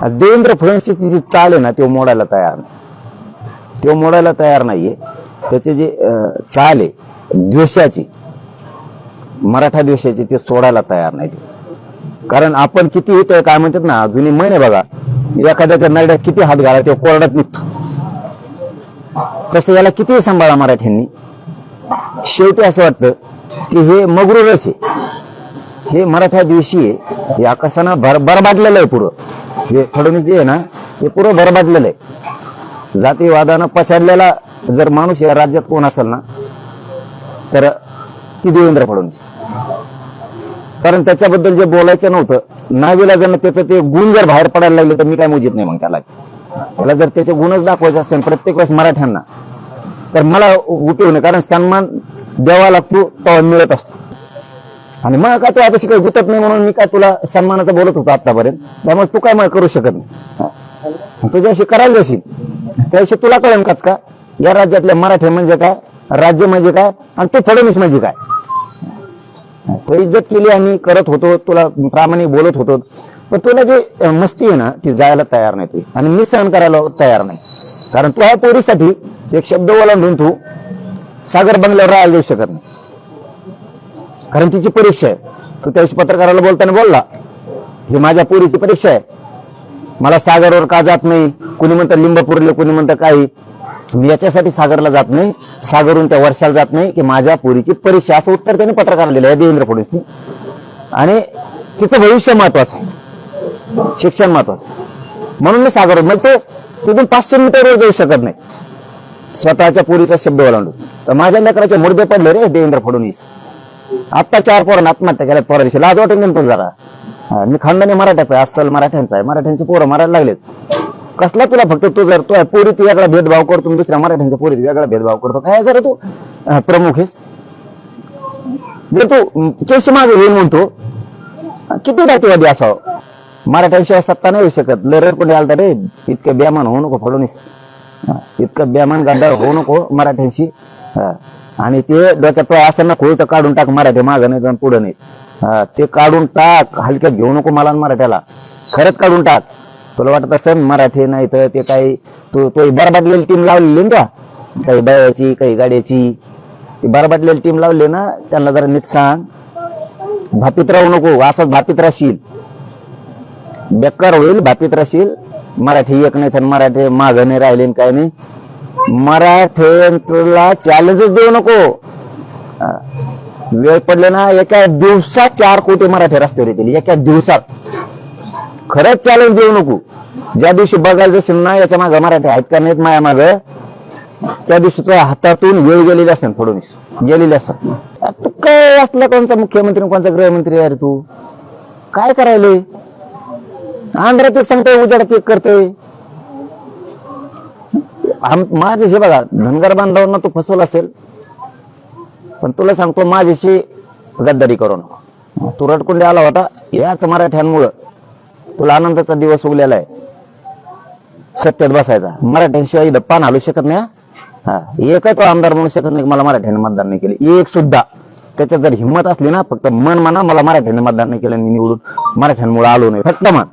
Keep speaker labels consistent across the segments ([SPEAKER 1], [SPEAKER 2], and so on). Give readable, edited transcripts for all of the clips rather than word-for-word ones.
[SPEAKER 1] देवेंद्र फडणवीसची जी चाल आहे ना तो मोडायला तयार नाही, तो मोडायला तयार नाहीये. त्याचे जे चाल आहे द्वेषाची, मराठा द्वेषाची, ते सोडायला तयार नाही. कारण आपण किती येतोय काय म्हणतात ना, जुनी म्हण आहे बघा, एखाद्याच्या नरड्यात किती हात घाला ते कोरड्यात निघतो. तसं याला किती सांभाळा मराठ्यांनी, शेवटी असं वाटतं की हे मगरूरच आहे, हे मराठा द्वेषी आहे, हे आकाशानं बरबाडलेलं आहे पुरं. हे फडणवीस जे आहे ना हे पुरं बरबाडलेलं आहे. जातीवादानं पछाडलेला जर माणूस या राज्यात कोण असेल ना तर ती देवेंद्र फडणवीस. कारण त्याच्याबद्दल जे बोलायचं नव्हतं नाविलाजानं त्याचं ते गुण जर बाहेर पडायला लागले तर मी काय मोजित नाही. मग त्याला जर त्याचे गुणच दाखवायचे असतील प्रत्येक वेळेस मराठ्यांना तर मला उपयोग नाही. कारण सन्मान द्यावा लागतो तो मिळत असतो. आणि मग काय तू आता काही गुतत नाही म्हणून मी काय तुला सन्मानाचं बोलत होतो आतापर्यंत, त्यामुळे तू काय मग करू शकत नाही. तुझ्याशी करायला जाशील त्याशी तुला कळेल काच का या राज्यातले मराठे म्हणजे काय, राज्य म्हणजे काय, आणि तो फडणवीस म्हणजे काय. तो इज्जत केली आम्ही करत होतो, तुला प्रामाणिक बोलत होतो, पण तुला जे मस्ती आहे ना ती जायला तयार नाही तू, आणि मी सहन करायला तयार नाही. कारण तू ह्या पोरीसाठी एक शब्द ओलांडून तू सागर बंगल्यावर राहायला जाऊ शकत नाही. कारण तिची परीक्षा आहे. तू त्या दिवशी पत्रकाराला बोलताना बोलला ही माझ्या पोरीची परीक्षा आहे, मला सागरवर का जात नाही, कुणी म्हणतं लिंबापूरले, कुणी म्हणतं काही, मी याच्यासाठी सागरला जात नाही, सागरहून त्या वर्षाला जात नाही की माझ्या पोरीची परीक्षा, असं उत्तर त्याने पत्रकाराला दिलं आहे देवेंद्र फडणवीसने. आणि तिचं भविष्य महत्वाचं आहे, शिक्षण महत्वाचं, म्हणून मी सागरवर, मग तो तिथून 500 मीटरवर जाऊ शकत नाही स्वतःच्या पोरीचा शब्द ओलांडून. तर माझ्या लेकराचे मुर्दे पडले रे देवेंद्र फडणवीस. आत्ता 4 पोरांना आत्महत्या केल्या पोरा दिवशी, लाज वाटून देतो जरा. मी खानदानी मराठ्याचा आहे, अस्सल मराठ्यांचा आहे, मराठ्यांचे पोरं मारायला लागलेत. कसला तुला फक्त तू जर तो पोरीत वेगळा भेदभाव करतो, दुसऱ्या मराठ्यांच्या पोरीत वेगळा भेदभाव करतो, काय जरा तू प्रमुख आहेस. जर तू केशी मागे येईल म्हणतो, किती जातीवादी असावं, मराठ्यांशिवाय सत्ता नाही होऊ शकत. लरड कोणी आलता रे, इतकं बेमान होऊ नको फडणवीस, इतकं बेमान गद्दार होऊ नको मराठ्यांशी. आणि ते डोक्यात तो असं ना खोळ तर काढून टाक, मराठी मागं नाही तर पुढं नाही, ते काढून टाक, हलक्यात घेऊ नको मला मराठ्याला, खरंच काढून टाक. तुला वाटत असेल मराठी नाही तर ते काही तू बरबाडलेली टीम लावलेली ना, काही बायाची काही गाड्याची, ती बरबाडलेली टीम लावली ना, त्यांना जरा नीट सांग, भापीत राहू नको, असंच भापीत राहशील, बेकार होईल, भापीत राहशील. मराठी एक नाही तर मराठी मागं नाही राहिले काय नाही, मराठ्यांना चॅलेंजच देऊ नको. वेळ पडले ना एका दिवसात 4 कोटी मराठी रस्त्यावर येतील, एका दिवसात. खरंच चॅलेंज देऊ नको. ज्या दिवशी बघायला जसेल ना याच्या मागं मराठी आहेत का नाहीत माया मागं, त्या दिवशी तुझ्या हातातून वेळ गेलेली असेल, फडणवीस गेलेली असेल. तू काय असला कोणता मुख्यमंत्री कोणता गृहमंत्री आहे तू, काय करायले? आंध्रात एक सांगतोय, उजाडात एक करतोय. माझे हे बघा धनगर बांधवांना तू फसवला असेल, पण तुला सांगतो माझ्याशी गद्दारी करू नको. तू रडकुंडे आला होता याच मराठ्यांमुळं तुला आनंदाचा दिवस उगलेला आहे, सत्तेत बसायचा. मराठ्यांशिवाय इथं पान हलू शकत नाही. एक तो आमदार म्हणू शकत नाही मला मराठ्याने मतदान नाही केले, एक सुद्धा. त्याच्यात जर हिंमत असली ना, फक्त मन म्हणा मला मराठ्याने मतदान नाही केलं, मी निवडून मराठ्यांमुळे आलो नाही, फक्त मान.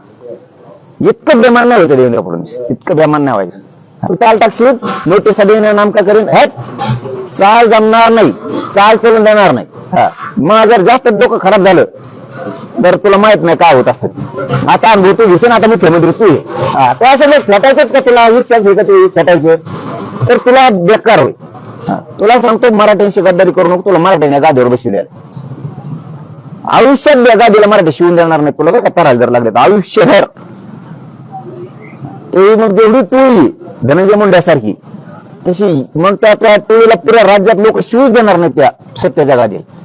[SPEAKER 1] इतकं बेमान नाही व्हायचं देवेंद्र फडणवीस, इतकं बेमान नाही व्हायचं. तू चाल टाकशील, नोटीस देणार नामका करीन, चाल जमणार नाही, चाल चलून देणार नाही. मग जर जास्त डोकं खराब झालं तर तुला माहित नाही काय होत असतं. आता अनुभव तू घेशील, आता मुख्यमंत्री तू आहे, तो असं फेटायचंच का तुला, इच्छाच आहे का ते फेटायचं, तर तुला बेकार होईल. तुला सांगतो मराठ्यांशी गद्दारी करू नको, तुला मराठ्याने गादीवर बसवले आयुष्यात गादीला मराठी शिवून देणार नाही तुला, का करायला जर लागले तर आयुष्यभर. मग जेवढी टोळी धनंजय मुंड्यासारखी तशी, मग त्या टोळीला पुऱ्या राज्यात लोक शिवूच देणार नाही त्या सत्याच्या गादीला.